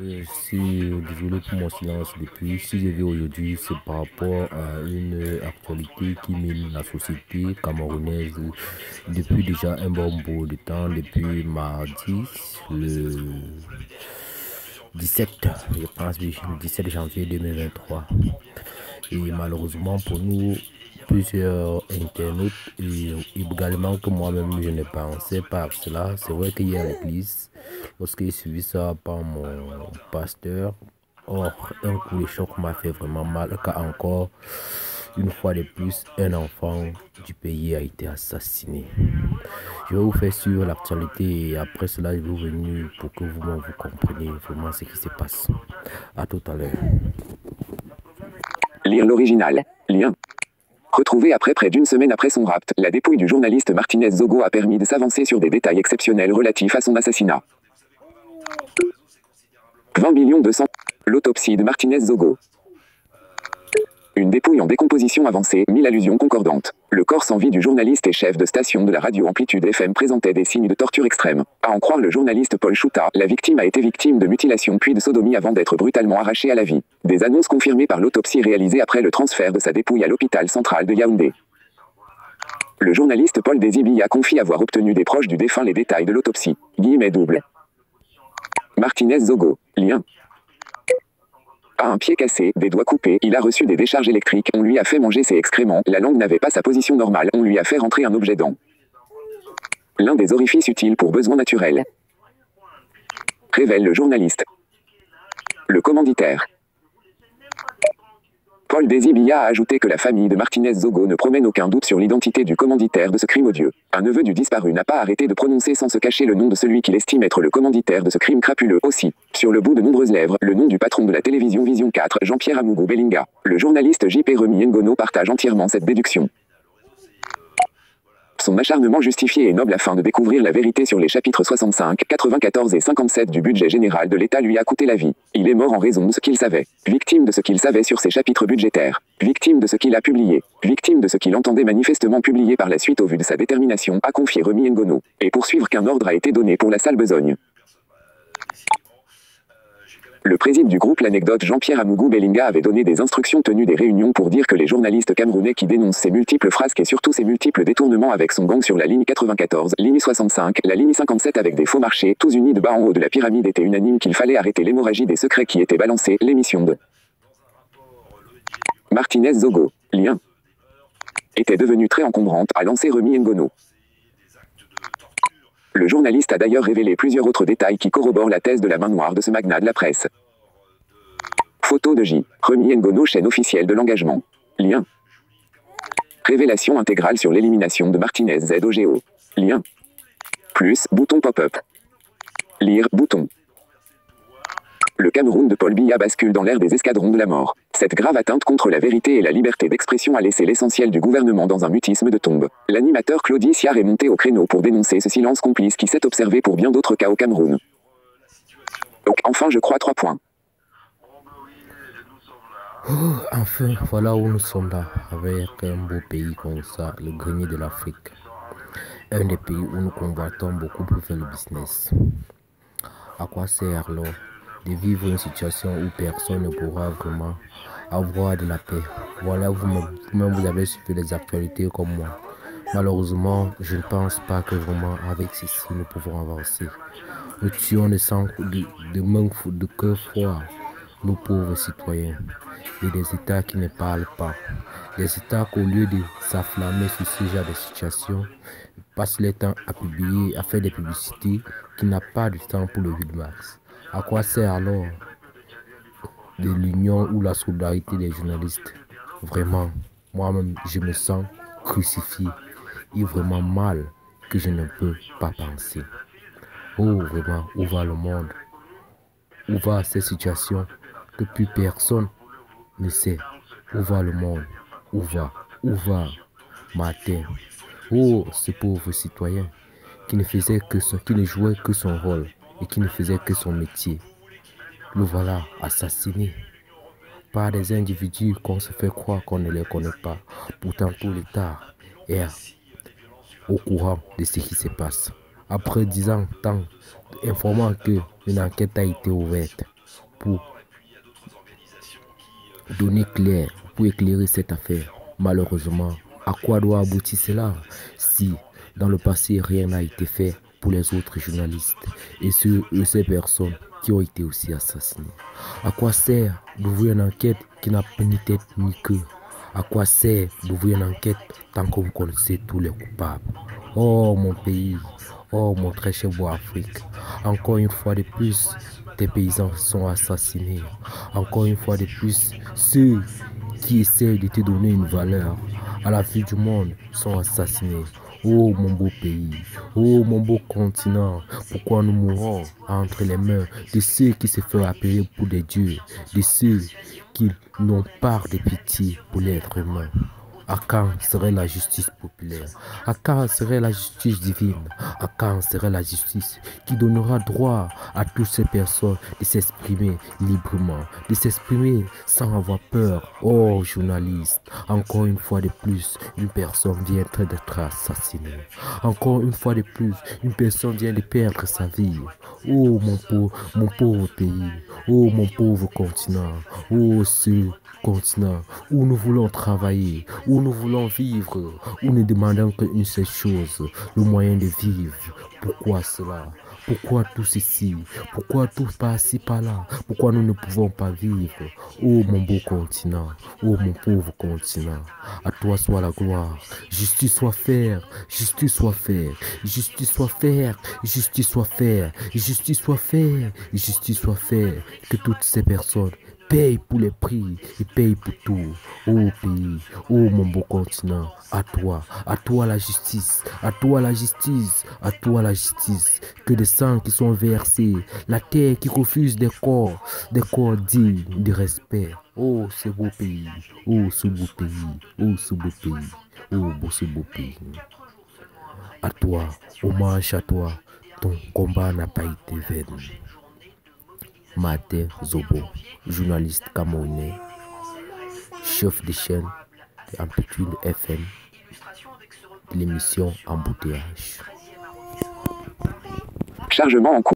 Je suis désolé pour mon silence depuis. Si je vis aujourd'hui, c'est par rapport à une actualité qui mine la société camerounaise depuis déjà un bon bout de temps, depuis mardi, le 17, je pense, oui, le 17 janvier 2023. Et malheureusement pour nous, plusieurs internautes et également que moi-même je ne pensais pas à cela. C'est vrai qu'il y a l'église, lorsque j'ai suivi ça par mon pasteur, or un coup de choc m'a fait vraiment mal car encore une fois de plus un enfant du pays a été assassiné. Je vais vous faire suivre l'actualité et après cela je vais venir pour que vous compreniez vraiment ce qui se passe. À tout à l'heure. Lire l'original. Lien. Retrouvé après près d'une semaine après son rapt, la dépouille du journaliste Martinez Zogo a permis de s'avancer sur des détails exceptionnels relatifs à son assassinat. 20 200 l'autopsie de Martinez Zogo. Une dépouille en décomposition avancée, 1000 allusions concordantes. Le corps sans vie du journaliste et chef de station de la radio Amplitude FM présentait des signes de torture extrême. À en croire le journaliste Paul Chouta, la victime a été victime de mutilation puis de sodomie avant d'être brutalement arrachée à la vie. Des annonces confirmées par l'autopsie réalisée après le transfert de sa dépouille à l'hôpital central de Yaoundé. Le journaliste Paul Desibi a confié avoir obtenu des proches du défunt les détails de l'autopsie. Guillemets double. Martinez Zogo. Lien. A un pied cassé, des doigts coupés, il a reçu des décharges électriques, on lui a fait manger ses excréments, la langue n'avait pas sa position normale, on lui a fait rentrer un objet dans l'un des orifices utiles pour besoins naturels. Révèle le journaliste. Le commanditaire. Paul Desibi a ajouté que la famille de Martinez Zogo ne promène aucun doute sur l'identité du commanditaire de ce crime odieux. Un neveu du disparu n'a pas arrêté de prononcer sans se cacher le nom de celui qu'il estime être le commanditaire de ce crime crapuleux aussi. Sur le bout de nombreuses lèvres, le nom du patron de la télévision Vision 4, Jean-Pierre Amougou Bellinga. Le journaliste J.P. Remy Ngono partage entièrement cette déduction. Son acharnement justifié et noble afin de découvrir la vérité sur les chapitres 65, 94 et 57 du budget général de l'État lui a coûté la vie. Il est mort en raison de ce qu'il savait. Victime de ce qu'il savait sur ses chapitres budgétaires. Victime de ce qu'il a publié. Victime de ce qu'il entendait manifestement publier par la suite au vu de sa détermination, a confié Remy Ngono. Et poursuivre qu'un ordre a été donné pour la sale besogne. Le président du groupe L'Anecdote Jean-Pierre Amougou Bellinga avait donné des instructions tenues des réunions pour dire que les journalistes camerounais qui dénoncent ces multiples frasques et surtout ces multiples détournements avec son gang sur la ligne 94, ligne 65, la ligne 57 avec des faux marchés, tous unis de bas en haut de la pyramide étaient unanimes qu'il fallait arrêter l'hémorragie des secrets qui étaient balancés, l'émission de Martinez Zogo, lien, était devenue très encombrante, a lancé Remy Ngono. Le journaliste a d'ailleurs révélé plusieurs autres détails qui corroborent la thèse de la main noire de ce magnat de la presse. Photo de J. Remy Ngono, chaîne officielle de l'engagement. Lien. Révélation intégrale sur l'élimination de Martinez ZOGO. Lien. Plus, bouton pop-up. Lire, bouton. Le Cameroun de Paul Biya bascule dans l'ère des escadrons de la mort. Cette grave atteinte contre la vérité et la liberté d'expression a laissé l'essentiel du gouvernement dans un mutisme de tombe. L'animateur Claudie Siard est monté au créneau pour dénoncer ce silence complice qui s'est observé pour bien d'autres cas au Cameroun. Donc, enfin je crois 3 points. Enfin, voilà où nous sommes là, avec un beau pays comme ça, le grenier de l'Afrique. Un des pays où nous convoitons beaucoup pour faire le business. À quoi sert alors de vivre une situation où personne ne pourra vraiment avoir de la paix? Voilà, vous-même vous avez suivi les actualités comme moi. Malheureusement, je ne pense pas que vraiment avec ceci nous pouvons avancer. Nous tuons de sang, de cœur froid, nos pauvres citoyens. Et des États qui ne parlent pas. Des États qu'au lieu de s'afflammer sur ce genre de situation, passent le temps à publier, à faire des publicités qui n'ont pas de temps pour le 8 mars. À quoi sert alors de l'union ou la solidarité des journalistes? Vraiment, moi-même, je me sens crucifié et vraiment mal que je ne peux pas penser. Oh, vraiment, où va le monde? Où va cette situation que plus personne ne sait? Où va le monde? Où va Martin? Oh, ce pauvre citoyen qui ne faisait qui ne jouait que son rôle et qui ne faisait que son métier. Le voilà assassiné par des individus qu'on se fait croire qu'on ne les connaît pas. Pourtant, tout l'État est au courant de ce qui se passe. Après 10 ans, informant qu'une enquête a été ouverte, pour donner clair, pour éclairer cette affaire. Malheureusement, à quoi doit aboutir cela si dans le passé rien n'a été fait pour les autres journalistes et ces personnes qui ont été aussi assassinées? À quoi sert d'ouvrir une enquête qui n'a ni tête ni queue? À quoi sert d'ouvrir une enquête tant que vous connaissez tous les coupables? Oh mon pays, oh mon très cher beau Afrique, encore une fois de plus, tes paysans sont assassinés. Encore une fois de plus, ceux qui essaient de te donner une valeur à la vie du monde sont assassinés. Oh mon beau pays, oh mon beau continent, pourquoi nous mourons entre les mains de ceux qui se font appeler pour des dieux, de ceux qui n'ont pas de pitié pour l'être humain? À quand serait la justice populaire? À quand serait la justice divine? À quand serait la justice qui donnera droit à toutes ces personnes de s'exprimer librement, de s'exprimer sans avoir peur? Oh journaliste, encore une fois de plus, une personne vient d'être assassinée. Encore une fois de plus, une personne vient de perdre sa vie. Oh mon pauvre pays, oh mon pauvre continent, oh ce continent où nous voulons travailler, où nous voulons vivre, où nous demandons qu'une seule chose, le moyen de vivre. Pourquoi cela? Pourquoi tout ceci? Pourquoi tout par-ci par-là? Pourquoi nous ne pouvons pas vivre? Oh mon beau continent, oh mon pauvre continent, à toi soit la gloire. Justice soit faire, justice soit faire, justice soit faire, justice soit faire, justice soit faire, justice soit faire. Que toutes ces personnes paye pour les prix et paye pour tout. Oh pays, oh mon beau continent, à toi la justice, à toi la justice, à toi la justice. Que des sangs qui sont versés, la terre qui refuse des corps dignes de respect. Oh ce beau pays, oh ce beau pays, oh ce beau pays, oh ce beau pays. À toi, hommage à toi, ton combat n'a pas été vain. Martin Zobo, journaliste camerounais, chef de chaîne d'Amplitude FM, l'émission Embouteillage. Chargement en cours.